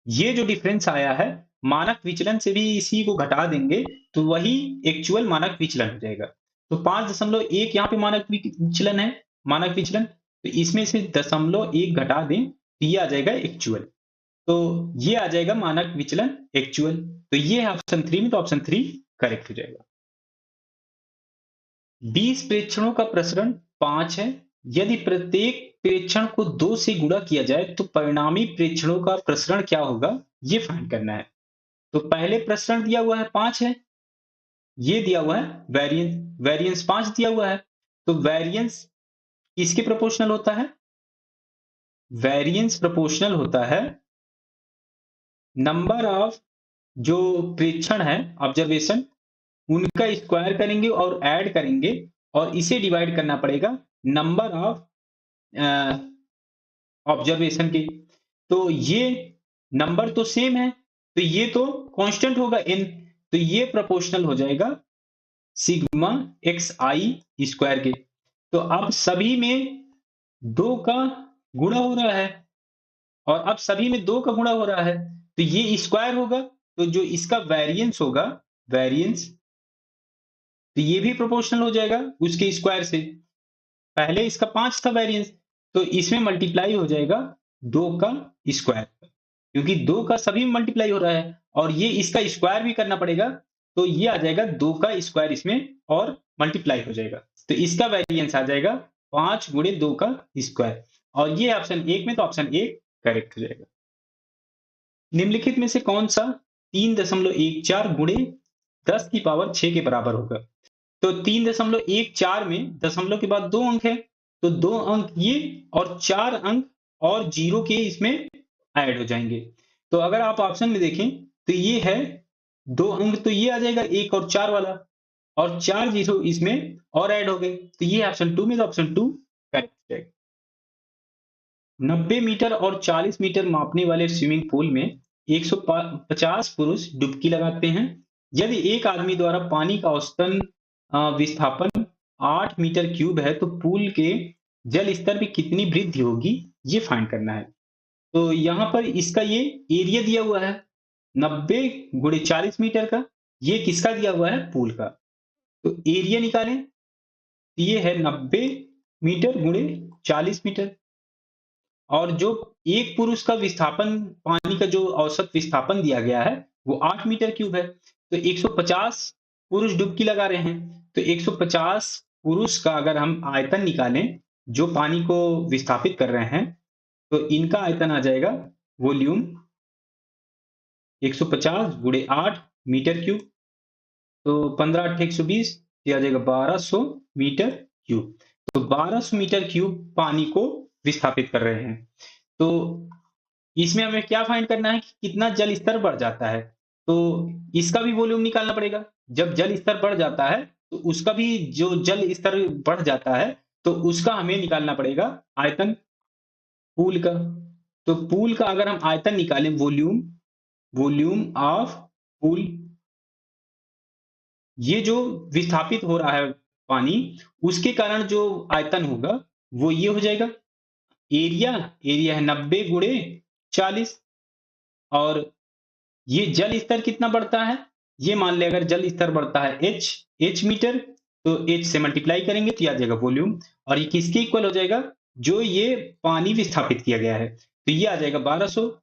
ये जो डिफरेंस आया है मानक विचलन से भी इसी को घटा देंगे तो वही एक्चुअल मानक विचलन हो जाएगा। तो 5.1 यहाँ पे मानक विचलन है, मानक विचलन, तो इसमें से 0.1 घटा दें तो ये आ जाएगा एक्चुअल। तो ये आ जाएगा मानक विचलन एक्चुअल। तो ये है ऑप्शन 3 में, तो ऑप्शन 3 करेक्ट हो जाएगा। 20 प्रेक्षणों का प्रसरण 5 है। यदि प्रत्येक प्रेक्षण को 2 से गुणा किया जाए तो परिणामी प्रेक्षणों का प्रसरण क्या होगा, ये फाइंड करना है। तो पहले प्रसरण दिया हुआ है 5 है, ये दिया हुआ है वेरिएंस, वेरिएंस 5 दिया हुआ है। तो वेरिएंस किसके प्रोपोर्शनल होता है, वेरिएंस प्रोपोर्शनल होता है नंबर ऑफ जो प्रेक्षण है ऑब्जर्वेशन, उनका स्क्वायर करेंगे और ऐड करेंगे और इसे डिवाइड करना पड़ेगा नंबर ऑफ ऑब्जर्वेशन के। तो ये नंबर तो सेम है, तो ये तो कांस्टेंट होगा n, तो ये प्रोपोर्शनल हो जाएगा सिग्मा एक्स आई स्क्वायर के। तो अब सभी में 2 का गुणा हो रहा है, और अब सभी में 2 का गुणा हो रहा है, तो ये स्क्वायर होगा, तो जो इसका वेरिएंस होगा, वेरिएंस, तो ये भी प्रोपोर्शनल हो जाएगा उसके स्क्वायर से। पहले इसका 5 था वेरिएंस, तो इसमें मल्टीप्लाई हो जाएगा 2 का स्क्वायर, क्योंकि 2 का सभी में मल्टीप्लाई हो रहा है और ये इसका स्क्वायर भी करना पड़ेगा, तो ये आ जाएगा 2 का स्क्वायर इसमें और मल्टीप्लाई हो जाएगा, तो इसका वेरिएंस आ जाएगा 5 गुणे 2 का स्क्वायर। और ये ऑप्शन 1 में, तो ऑप्शन 1 करेक्ट हो जाएगा। निम्नलिखित में से कौन सा 3.14 गुणे 10 की पावर 6 के बराबर होगा। तो 3.14 में दशमलव के बाद 2 अंक है, तो 2 अंक ये और 4 अंक और 0 के इसमें ऐड हो जाएंगे। तो अगर आप ऑप्शन में देखें तो ये है 2 अंक, तो ये आ जाएगा 1 और 4 वाला, और 4 जीरो इसमें और ऐड हो गए, तो ये ऑप्शन 2 में, तो ऑप्शन 2 करेक्ट है। 90 मीटर और 40 मीटर मापने वाले स्विमिंग पूल में 150 पुरुष डुबकी लगाते हैं। यदि एक आदमी द्वारा पानी का औसतन विस्थापन 8 मीटर क्यूब है तो पूल के जल स्तर में कितनी वृद्धि होगी, ये फाइंड करना है। तो यहाँ पर इसका ये एरिया दिया हुआ है 90 गुणे 40 मीटर का, ये किसका दिया हुआ है, पूल का। तो एरिया निकालें, ये है 90 मीटर गुणे 40 मीटर, और जो एक पुरुष का विस्थापन, पानी का जो औसत विस्थापन दिया गया है वो 8 मीटर क्यूब है, तो 150 पुरुष डुबकी लगा रहे हैं, तो 150 पुरुष का अगर हम आयतन निकालें जो पानी को विस्थापित कर रहे हैं, तो इनका आयतन आ जाएगा वॉल्यूम 150 गुणे 8 मीटर क्यूब, तो 15 8 120, ये आ जाएगा 1200 मीटर क्यूब। तो 1200 मीटर क्यूब पानी को विस्थापित कर रहे हैं। तो इसमें हमें क्या फाइंड करना है कि कितना जल स्तर बढ़ जाता है, तो इसका भी वॉल्यूम निकालना पड़ेगा। जब जल स्तर बढ़ जाता है तो उसका भी जो जल स्तर बढ़ जाता है तो उसका हमें निकालना पड़ेगा आयतन पूल का। तो पूल का अगर हम आयतन निकालें, वॉल्यूम, वॉल्यूम ऑफ पूल, ये जो विस्थापित हो रहा है पानी, उसके कारण जो आयतन होगा वो ये हो जाएगा। एरिया एरिया है 90 गुणे 40, और ये जल स्तर कितना बढ़ता है, ये मान ले अगर जल स्तर बढ़ता है h मीटर, तो h से मल्टीप्लाई करेंगे तो ये आ जाएगा वॉल्यूम, और ये किसके इक्वल हो जाएगा, जो ये पानी विस्थापित किया गया है, तो ये आ जाएगा 1200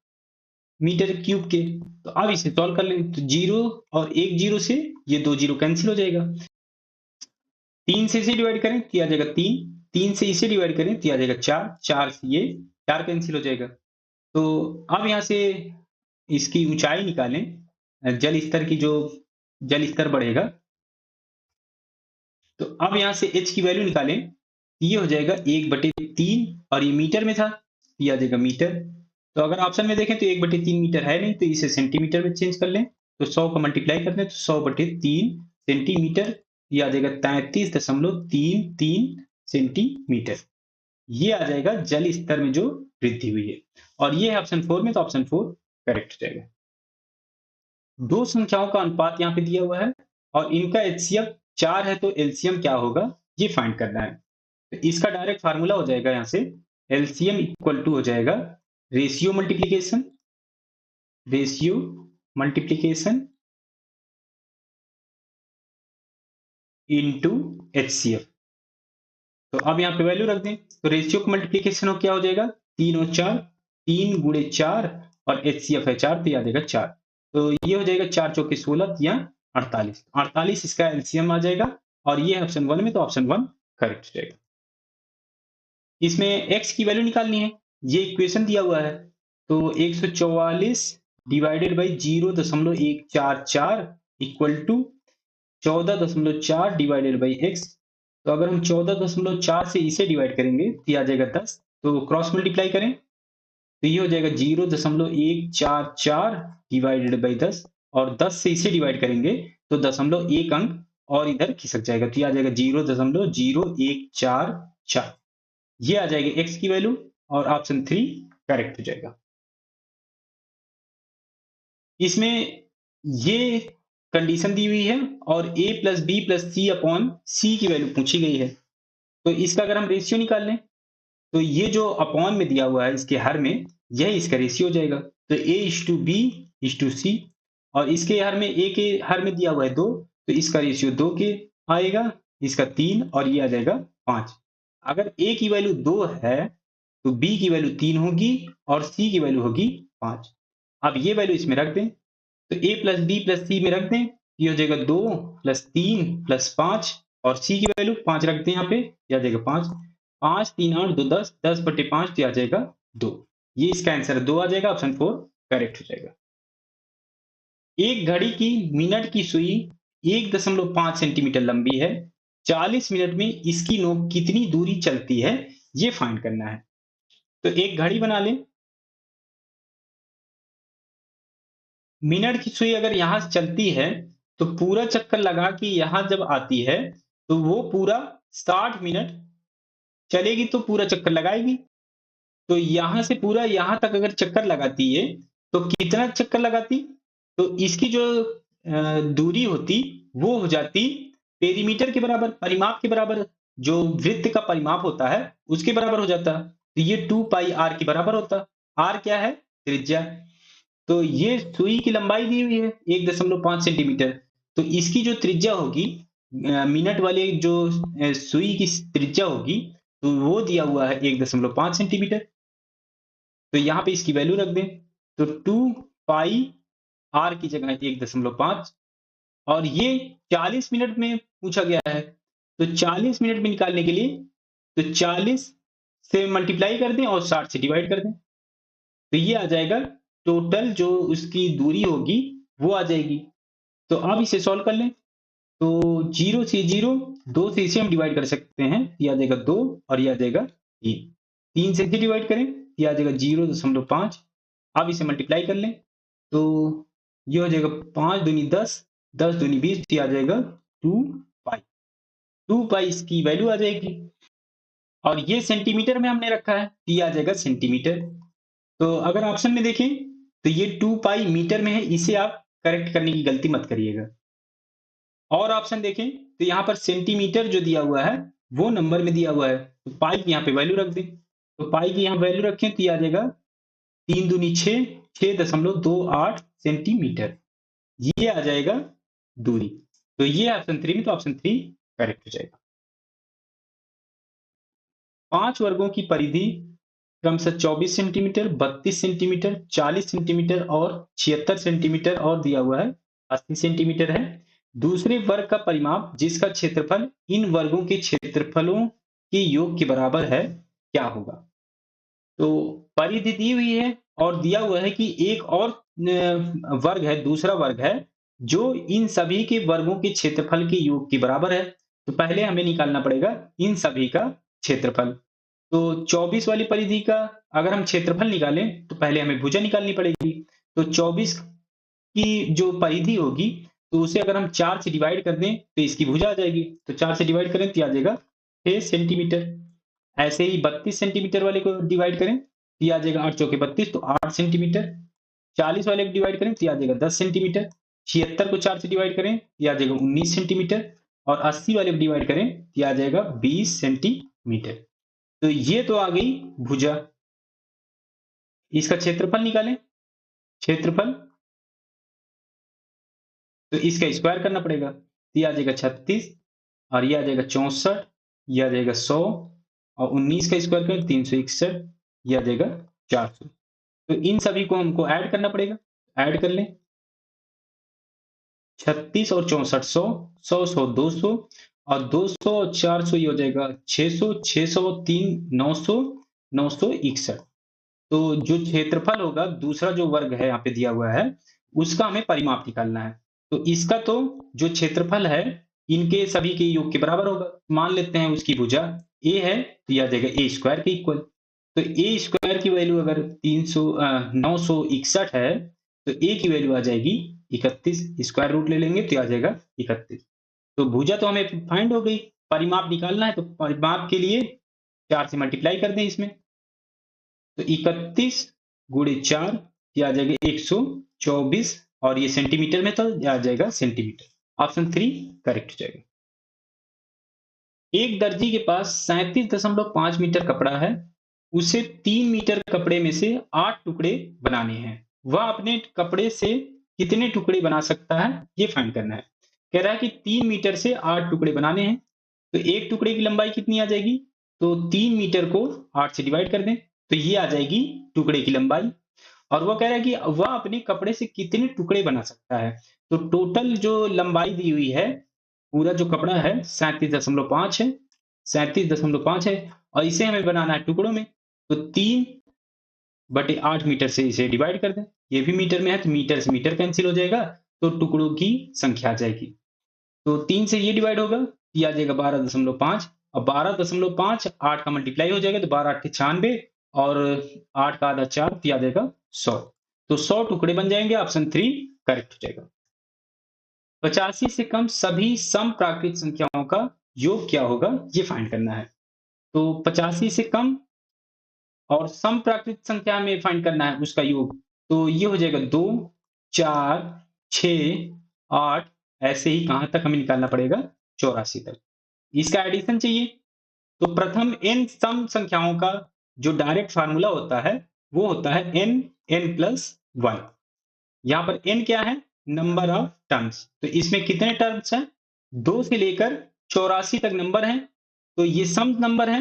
मीटर क्यूब के। तो अब इसे सॉल्व कर लें, तो 0 और 1 0 से ये 2 0 कैंसिल हो जाएगा। 3 से इसे डिवाइड करें तो आ जाएगा 3, 3 से इसे डिवाइड करें तो आ जाएगा 4, 4 से ये 4 कैंसिल हो जाएगा। तो अब यहाँ से इसकी ऊंचाई निकालें, जल स्तर की, जो जल स्तर बढ़ेगा, तो अब यहाँ से h की वैल्यू निकालें, ये हो जाएगा 1/3, और ये मीटर में था, ये आ जाएगा मीटर। तो अगर ऑप्शन में देखें तो 1/3 मीटर है नहीं, तो इसे सेंटीमीटर में चेंज कर लें, तो 100 को मल्टीप्लाई कर दें तो 100/3 सेंटीमीटर, ये आ जाएगा 33.33 सेंटीमीटर। ये आ जाएगा जल स्तर में जो वृद्धि हुई है, और ये है ऑप्शन 4 में, तो ऑप्शन 4 करेक्ट हो जाएगा। दो संख्याओं का अनुपात यहाँ पे दिया हुआ है और इनका एचसीएफ 4 है, तो एलसीएम क्या होगा ये फाइंड करना है। तो इसका डायरेक्ट फार्मूला हो जाएगा, यहाँ से एलसीएम इक्वल टू हो जाएगा रेशियो मल्टीप्लीकेशन इनटू एचसीएफ। तो अब यहाँ पे वैल्यू रख दें, तो रेशियो का मल्टीप्लीकेशन क्या हो जाएगा, 3 और 4, 3 गुणे 4, और एचसीएफ है 4, तो याद आएगा 4, तो ये हो जाएगा 4 चौके 16 या 48, 48 इसका एलसीएम आ जाएगा, और ये है ऑप्शन 1 में, तो ऑप्शन 1 करेक्ट हो जाएगा। इसमें x की वैल्यू निकालनी है, ये इक्वेशन दिया हुआ है, तो 144 divided by 0.144 equal to 14.4 divided by x। तो अगर हम 14.4 से इसे डिवाइड करेंगे तो आ जाएगा 10, तो क्रॉस मल्टीप्लाई करें तो ये हो जाएगा 0.144 डिवाइडेड बाई 10, और 10 से इसे डिवाइड करेंगे तो 0.1 अंक और इधर खिसक जाएगा, तो ये आ जाएगा 0.0144। ये आ जाएगी x की वैल्यू, और ऑप्शन 3 करेक्ट हो जाएगा। इसमें ये कंडीशन दी हुई है और a plus B plus C upon C की वैल्यू पूछी गई है, तो इसका अगर हम रेशियो निकाल लें तो ये जो अपॉन में दिया हुआ है इसके हर में, यही इसका रेशियो हो जाएगा, तो a:b:c, और इसके हर में a के हर में दिया हुआ है 2, तो इसका रेशियो 2 के आएगा, इसका 3, और ये आ जाएगा 5। अगर a की वैल्यू 2 है तो b की वैल्यू 3 होगी और c की वैल्यू होगी 5। अब ये वैल्यू इसमें रख दें, तो a प्लस बी प्लस सी में रख दें, ये हो जाएगा 2 प्लस 3 प्लस 5, और c की वैल्यू 5 रख दें यहाँ पे, ये आ जाएगा 5, 5 3 8 2 10, 10/5 तो आ जाएगा 2। ये इसका आंसर 2 आ जाएगा, ऑप्शन 4 करेक्ट हो जाएगा। एक घड़ी की मिनट की सुई 1.5 सेंटीमीटर लंबी है, 40 मिनट में इसकी नोक कितनी दूरी चलती है ये फाइंड करना है। तो एक घड़ी बना लें, मिनट की सुई अगर यहां से चलती है तो पूरा चक्कर लगा के यहां जब आती है तो वो पूरा 60 मिनट चलेगी, तो पूरा चक्कर लगाएगी। तो यहां से पूरा यहां तक अगर चक्कर लगाती है तो कितना चक्कर लगाती, तो इसकी जो दूरी होती वो हो जाती पेरीमीटर के बराबर, परिमाप के बराबर, जो वृत्त का परिमाप होता है उसके बराबर हो जाता, तो ये 2 पाई आर के बराबर होता। आर क्या है, त्रिज्या, तो ये सुई की लंबाई दी हुई है 1.5 सेंटीमीटर, तो इसकी जो त्रिज्या होगी, मिनट वाले जो सुई की त्रिज्या होगी, तो वो दिया हुआ है 1.5 सेंटीमीटर। तो यहाँ पे इसकी वैल्यू रख दें, तो 2 पाई आर की जगह 1.5, और ये 40 मिनट में पूछा गया है, तो 40 मिनट में निकालने के लिए तो 40 से मल्टीप्लाई कर दें और 60 से डिवाइड कर दें, तो ये आ जाएगा टोटल जो उसकी दूरी होगी वो आ जाएगी। तो अब इसे सॉल्व कर लें, तो 0 से 0, 2 से इसे हम डिवाइड कर सकते हैं, ये आ जाएगा 2 और ये आ जाएगा 3, 3 से इसे डिवाइड करें ये आ जाएगा 0.5। अब इसे मल्टीप्लाई कर लें तो ये हो जाएगा 5 दूनी 10, 10 दूनी 20, ये आ जाएगा 2 पाई, 2 पाई इसकी वैल्यू आ जाएगी, और ये सेंटीमीटर में हमने रखा है, ये आ जाएगा सेंटीमीटर। तो अगर ऑप्शन में देखें तो ये 2 पाई मीटर में है, इसे आप करेक्ट करने की गलती मत करिएगा। और ऑप्शन देखें तो यहाँ पर सेंटीमीटर जो दिया हुआ है वो नंबर में दिया हुआ है, तो पाई की यहाँ पे वैल्यू रख दें। तो पाई की यहाँ वैल्यू रखें तो ये आ जाएगा 3 दूनी 6, 6.28 सेंटीमीटर, ये आ जाएगा दूरी। तो ये ऑप्शन 3 में, तो ऑप्शन 3 करेक्ट हो जाएगा। 5 वर्गों की परिधि क्रमशः 24 सेंटीमीटर, 32 सेंटीमीटर, 40 सेंटीमीटर और 76 सेंटीमीटर और दिया हुआ है 80 सेंटीमीटर है। दूसरे वर्ग का परिमाप जिसका क्षेत्रफल इन वर्गों के क्षेत्रफलों के योग के बराबर है, क्या होगा? तो परिधि दी हुई है और दिया हुआ है कि एक और वर्ग है, दूसरा वर्ग है जो इन सभी के वर्गों के क्षेत्रफल के योग के बराबर है। तो पहले हमें निकालना पड़ेगा इन सभी का क्षेत्रफल। तो 24 वाली परिधि का अगर हम क्षेत्रफल निकालें तो पहले हमें भुजा निकालनी पड़ेगी। तो 24 की जो परिधि होगी तो उसे अगर हम 4 से डिवाइड कर दें तो इसकी भुजा आ जाएगी। तो 4 से डिवाइड करें तो आ जाएगा 6 सेंटीमीटर। ऐसे ही 32 सेंटीमीटर वाले को डिवाइड करें तो ये आ जाएगा 8 चौके 32, तो 8 सेंटीमीटर। 40 वाले को डिवाइड करें तो ये आ जाएगा 10 सेंटीमीटर। 76 को 4 से डिवाइड करें तो ये आ जाएगा 19 सेंटीमीटर। और 80 वाले को डिवाइड करें तो ये आ जाएगा 20 सेंटीमीटर। तो ये तो आ गई भुजा। इसका क्षेत्रफल निकालें। क्षेत्रफल तो इसका स्क्वायर करना पड़ेगा, तो ये आ जाएगा 36 और ये आ जाएगा 64, ये आ जाएगा 100 और 19 का स्क्वायर करें 361, ये आ जाएगा 400। तो इन सभी को हमको ऐड करना पड़ेगा, ऐड कर लें। 36 और 64 100, 100 100 200 और 200 और 400 ये हो जाएगा 600, 600 3 900, 961। तो जो क्षेत्रफल होगा, दूसरा जो वर्ग है यहाँ पे दिया हुआ है, उसका हमें परिमाप निकालना है। तो इसका तो जो क्षेत्रफल है इनके सभी के योग के बराबर होगा। मान लेते हैं उसकी भुजा a है तो यह आ जाएगा a स्क्वायर के इक्वल। तो a स्क्वायर की वैल्यू अगर 961 है तो a की वैल्यू आ जाएगी 31, स्क्वायर रूट ले लेंगे तो आ जाएगा 31। तो भुजा तो हमें फाइंड हो गई, परिमाप निकालना है तो परिमाप के लिए 4 से मल्टीप्लाई कर दें इसमें। तो 31 गुणे 4 ये आ जाएगा 124 और ये सेंटीमीटर में तो आ जाएगा सेंटीमीटर। ऑप्शन 3 करेक्ट हो जाएगा। एक दर्जी के पास 37.5 मीटर कपड़ा है, उसे 3 मीटर कपड़े में से 8 टुकड़े बनाने हैं। वह अपने कपड़े से कितने टुकड़े बना सकता है, ये फाइंड करना है। कह रहा है कि 3 मीटर से 8 टुकड़े बनाने हैं, तो एक टुकड़े की लंबाई कितनी आ जाएगी? तो 3 मीटर को 8 से डिवाइड कर दें तो ये आ जाएगी टुकड़े की लंबाई। और वो कह रहा है कि वह अपने कपड़े से कितने टुकड़े बना सकता है। तो टोटल जो लंबाई दी हुई है, पूरा जो कपड़ा है 37.5 है, 37.5 है और इसे हमें बनाना है टुकड़ों में। तो 3/8 मीटर से इसे डिवाइड कर दें। ये भी मीटर में है तो मीटर से मीटर कैंसिल हो जाएगा, तो टुकड़ों की संख्या आ जाएगी। तो 3 से ये डिवाइड होगा, ये आ जाएगा 12.5 और 12.5 8 का मल्टीप्लाई हो जाएगा तो 12 8 96 और 8 का आधा 4 तो आ जाएगा 100। तो 100 टुकड़े बन जाएंगे। ऑप्शन 3 करेक्ट हो जाएगा। 85 से कम सभी सम प्राकृत संख्याओं का योग क्या होगा, ये फाइंड करना है। तो 85 से कम और सम प्राकृत संख्या में फाइंड करना है उसका योग, तो ये हो जाएगा 2 4 6 8, ऐसे ही कहां तक हमें निकालना पड़ेगा 84 तक। इसका एडिशन चाहिए तो प्रथम n सम संख्याओं का जो डायरेक्ट फार्मूला होता है वो होता है n+1। यहां पर n क्या है? Number of terms. तो इसमें कितने टर्म्स हैं? 2 से लेकर 84 तक नंबर हैं। तो ये सम नंबर है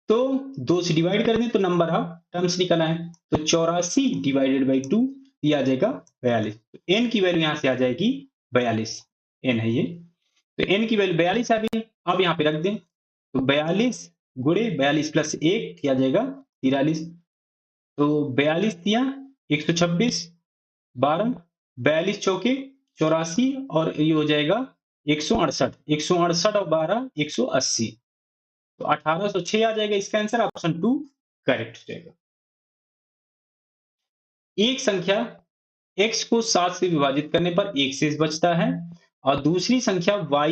तो 2 से डिवाइड कर दें तो नंबर ऑफ टर्म्स निकल आए। तो 84 डिवाइडेड बाई 2 ये आ जाएगा 42। तो n की वैल्यू यहां से आ जाएगी 42, n है ये। तो n की वैल्यू 42 आ गई। अब यहां पे रख दें तो 42 गुणे 42 प्लस 1 आ जाएगा 43। तो 42 दिया 126, 12 42 चौके 84 और ये हो जाएगा 168, 168 और 12 180, तो 1806 आ जाएगा इसका आंसर। ऑप्शन 2 करेक्ट हो जाएगा। एक संख्या x को 7 से विभाजित करने पर एक शेष बचता है और दूसरी संख्या y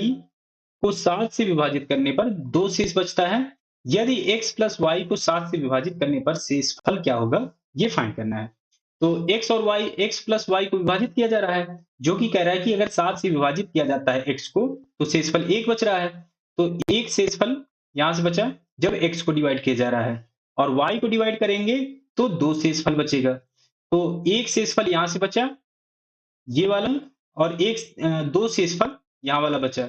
को 7 से विभाजित करने पर 2 शेष बचता है। यदि x प्लस y को 7 से विभाजित करने पर शेषफल क्या होगा, ये फाइंड करना है। तो x और y, x प्लस y को विभाजित किया जा रहा है, जो कि कह रहा है कि अगर 7 से विभाजित किया जाता है x को तो शेषफल 1 बच रहा है। तो एक शेषफल यहां से बचा जब x को डिवाइड किया जा रहा है, और y को डिवाइड करेंगे तो 2 शेषफल बचेगा। तो एक शेषफल यहां से बचा ये वाला, और एक 2 शेषफल यहाँ वाला बचा।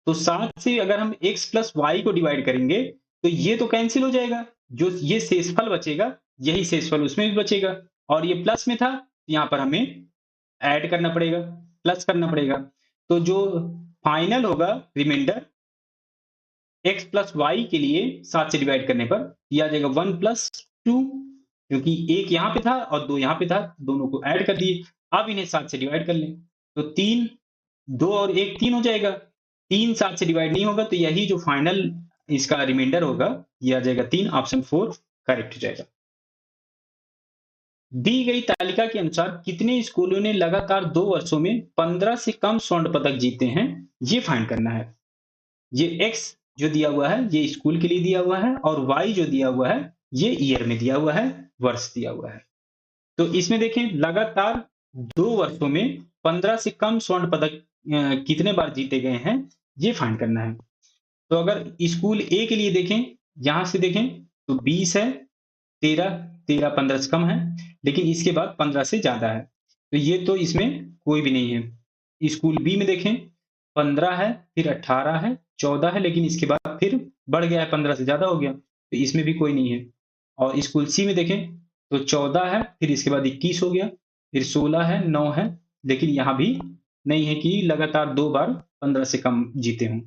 तो 7 से अगर हम x प्लस वाई को डिवाइड करेंगे तो ये तो कैंसिल हो जाएगा। जो ये शेषफल बचेगा यही शेषफल उसमें भी बचेगा, और ये प्लस में था यहाँ पर हमें ऐड करना पड़ेगा, प्लस करना पड़ेगा। तो जो फाइनल होगा रिमाइंडर x प्लस वाई के लिए 7 से डिवाइड करने पर यह आ जाएगा 1 प्लस 2, क्योंकि एक यहाँ पे था और 2 यहाँ पे था, दोनों को ऐड कर दिए। अब इन्हें 7 से डिवाइड कर लें तो 3, 2 और 1 3 हो जाएगा। 3 7 से डिवाइड नहीं होगा, तो यही जो फाइनल इसका रिमाइंडर होगा ये आ जाएगा 3। ऑप्शन 4 करेक्ट हो जाएगा। दी गई तालिका के अनुसार कितने स्कूलों ने लगातार 2 वर्षों में 15 से कम स्वर्ण पदक जीते हैं, ये फाइंड करना है। ये x जो दिया हुआ है ये स्कूल के लिए दिया हुआ है, और y जो दिया हुआ है ये ईयर में दिया हुआ है, वर्ष दिया हुआ है। तो इसमें देखें लगातार 2 वर्षों में 15 से कम स्वर्ण पदक कितने बार जीते गए हैं, ये फाइंड करना है। तो अगर स्कूल ए के लिए देखें, यहां से देखें तो 20 है, 13 15 से कम है, लेकिन इसके बाद 15 से ज्यादा है, तो ये तो इसमें कोई भी नहीं है। स्कूल बी में देखें 15 है, फिर 18 है, 14 है, लेकिन इसके बाद फिर बढ़ गया है, 15 से ज्यादा हो गया, तो इसमें भी कोई नहीं है। और स्कूल सी में देखें तो 14 है, फिर इसके बाद 21 हो गया, फिर 16 है, 9 है, लेकिन यहाँ भी नहीं है कि लगातार 2 बार 15 से कम जीते हों।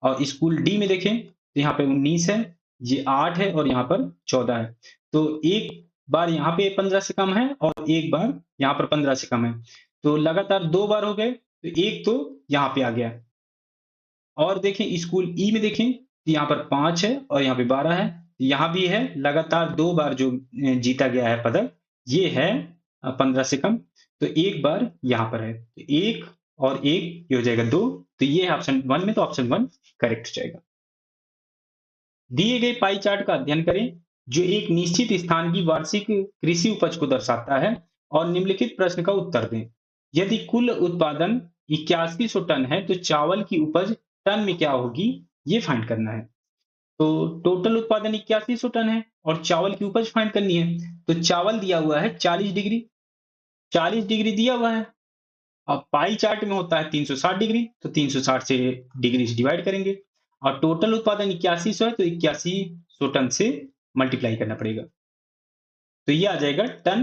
और स्कूल डी में देखें तो यहाँ पे 19 है, ये 8 है, और यहाँ पर 14 है। तो एक बार यहाँ पे 15 से कम है और एक बार यहाँ पर 15 से कम है, तो लगातार 2 बार हो गए, तो एक तो यहाँ पे आ गया। और देखें स्कूल ई में देखें तो यहाँ पर 5 है और यहाँ पे 12 है, यहाँ भी है लगातार 2 बार जो जीता गया है पदक, ये है 15 से कम, तो एक बार यहाँ पर है, तो एक और एक ये हो जाएगा 2, तो ये है ऑप्शन 1 में, तो ऑप्शन 1 करेक्ट हो जाएगा। दिए गए पाई चार्ट का अध्ययन करें जो एक निश्चित स्थान की वार्षिक कृषि उपज को दर्शाता है, और निम्नलिखित प्रश्न का उत्तर दें। यदि कुल उत्पादन 8100 टन है तो चावल की उपज टन में क्या होगी, ये फाइंड करना है। तो टोटल उत्पादन 8100 टन है और चावल की उपज फाइंड करनी है। तो चावल दिया हुआ है 40 डिग्री, 40 डिग्री दिया हुआ है। अब पाई चार्ट में होता है 360 डिग्री, तो 360 से डिग्री से डिवाइड करेंगे, और टोटल उत्पादन 8100 है, तो 8100 टन से मल्टीप्लाई करना पड़ेगा, तो ये आ जाएगा टन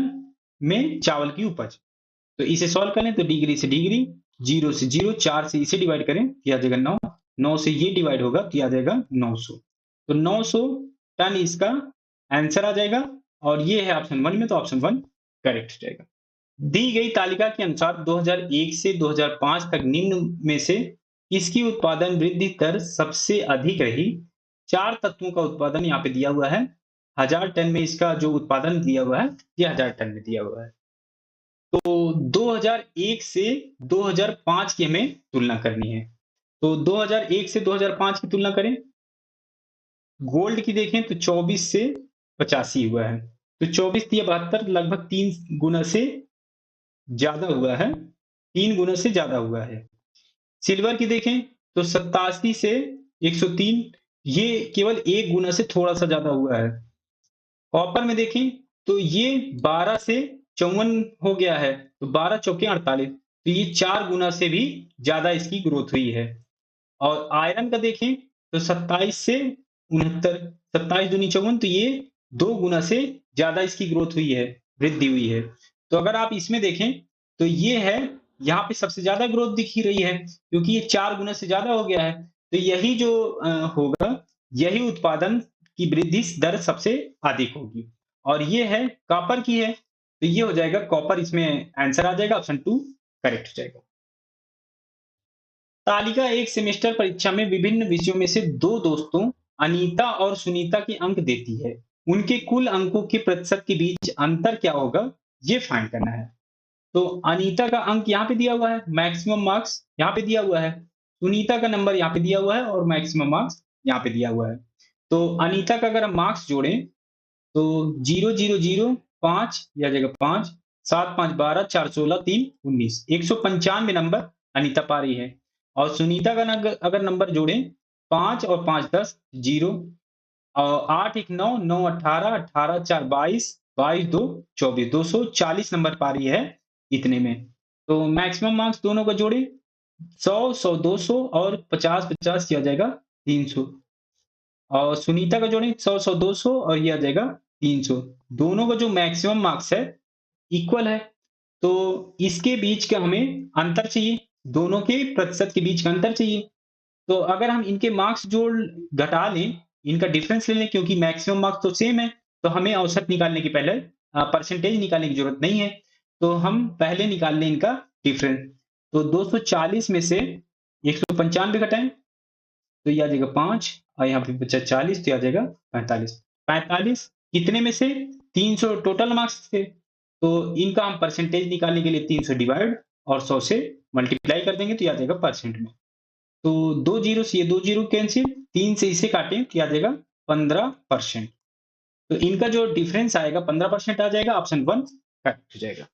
में चावल की उपज। तो इसे सॉल्व करें तो डिग्री से डिग्री, 0 से 0, 4 से इसे डिवाइड करें तो आ जाएगा 9, 9 से ये डिवाइड होगा तो आ जाएगा 900, तो 900 टन इसका आंसर आ जाएगा, और ये है ऑप्शन 1 में, तो ऑप्शन 1 करेक्ट हो जाएगा। दी गई तालिका के अनुसार 2001 से 2005 तक निम्न में से इसकी उत्पादन वृद्धि दर सबसे अधिक रही। 4 तत्वों का उत्पादन यहाँ पे दिया हुआ है, 1000 टन में इसका जो उत्पादन दिया हुआ है ये 1000 टन में दिया हुआ है। तो 2001 से 2005 की हमें तुलना करनी है। तो 2001 से 2005 की तुलना करें, गोल्ड की देखें तो 24 से 85 हुआ है, तो 24 या 72 लगभग 3 गुना से ज्यादा हुआ है, 3 गुना से ज्यादा हुआ है। सिल्वर की देखें तो 87 से 103, ये केवल 1 गुना से थोड़ा सा ज्यादा हुआ है। कॉपर में देखें तो ये 12 से 54 हो गया है, तो 12 चौके 48, तो ये 4 गुना से भी ज्यादा इसकी ग्रोथ हुई है। और आयरन का देखें तो 27 से 69, 27 दूनी 54, तो ये 2 गुना से ज्यादा इसकी ग्रोथ हुई है, वृद्धि हुई है। तो अगर आप इसमें देखें तो ये है, यहाँ पे सबसे ज्यादा ग्रोथ दिख ही रही है, क्योंकि ये 4 गुना से ज्यादा हो गया है, तो यही जो होगा, यही उत्पादन की वृद्धि दर सबसे अधिक होगी। और ये है कॉपर की है, तो ये हो जाएगा कॉपर, इसमें आंसर आ जाएगा, ऑप्शन 2 करेक्ट हो जाएगा। तालिका एक सेमेस्टर परीक्षा में विभिन्न विषयों में से 2 दोस्तों अनीता और सुनीता के अंक देती है। उनके कुल अंकों के प्रतिशत के बीच अंतर क्या होगा, ये फाइंड करना है। तो अनीता का अंक यहाँ पे दिया हुआ है, मैक्सिमम मार्क्स यहाँ पे दिया हुआ है, सुनीता का नंबर यहाँ पे दिया हुआ है, और मैक्सिमम मार्क्स यहाँ पे दिया हुआ है। तो अनीता का अगर हम मार्क्स जोड़ें तो 0 0 0 5 या जगह 5 7 5 12 4 16 3 19, 195 नंबर अनीता पा रही है। और सुनीता का अगर नंबर जोड़े 5 और 5 10 0 और 8 1 9 9 18 18 4 22 22 2 24 240 नंपर पा रही है इतने में। तो मैक्सिमम मार्क्स दोनों का जोड़े 100 100 200 और 50 50 किया जाएगा 300 और सुनीता का जोड़े 100 100 200 और ये आ जाएगा 300। दोनों का जो मैक्सिमम मार्क्स है इक्वल है। तो इसके बीच का हमें अंतर चाहिए, दोनों के प्रतिशत के बीच का अंतर चाहिए। तो अगर हम इनके मार्क्स जोड़ घटा लें, इनका डिफरेंस ले लें क्योंकि मैक्सिमम मार्क्स तो सेम है, तो हमें औसत निकालने की पहले परसेंटेज निकालने की जरूरत नहीं है। तो हम पहले निकाल लें इनका डिफरेंस। तो 240 में से 195 घटाएं तो ये आ जाएगा 5 और यहाँ पे बचा 40 तो ये आ जाएगा 45। 45 कितने में से 300 टोटल मार्क्स थे, तो इनका हम परसेंटेज निकालने के लिए 300 डिवाइड और 100 से मल्टीप्लाई कर देंगे तो ये आ जाएगा परसेंट में। तो 2 जीरो से ये 2 जीरो कैंसिल, 3 से इसे काटें तो ये आ जाएगा 15%। तो इनका जो डिफरेंस आएगा 15% आ जाएगा, ऑप्शन 1 करेक्ट हो जाएगा।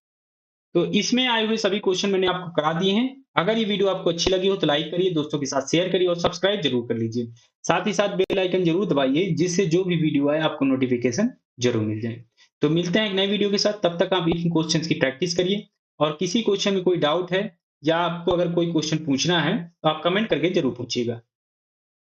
तो इसमें आए हुए सभी क्वेश्चन मैंने आपको करा दिए हैं। अगर ये वीडियो आपको अच्छी लगी हो तो लाइक करिए, दोस्तों के साथ शेयर करिए और सब्सक्राइब जरूर कर लीजिए। साथ ही साथ बेल आइकन जरूर दबाइए जिससे जो भी वीडियो आए आपको नोटिफिकेशन जरूर मिल जाए। तो मिलते हैं एक नए वीडियो के साथ, तब तक आप इन क्वेश्चन की प्रैक्टिस करिए और किसी क्वेश्चन में कोई डाउट है या आपको अगर कोई क्वेश्चन पूछना है तो आप कमेंट करके जरूर पूछिएगा।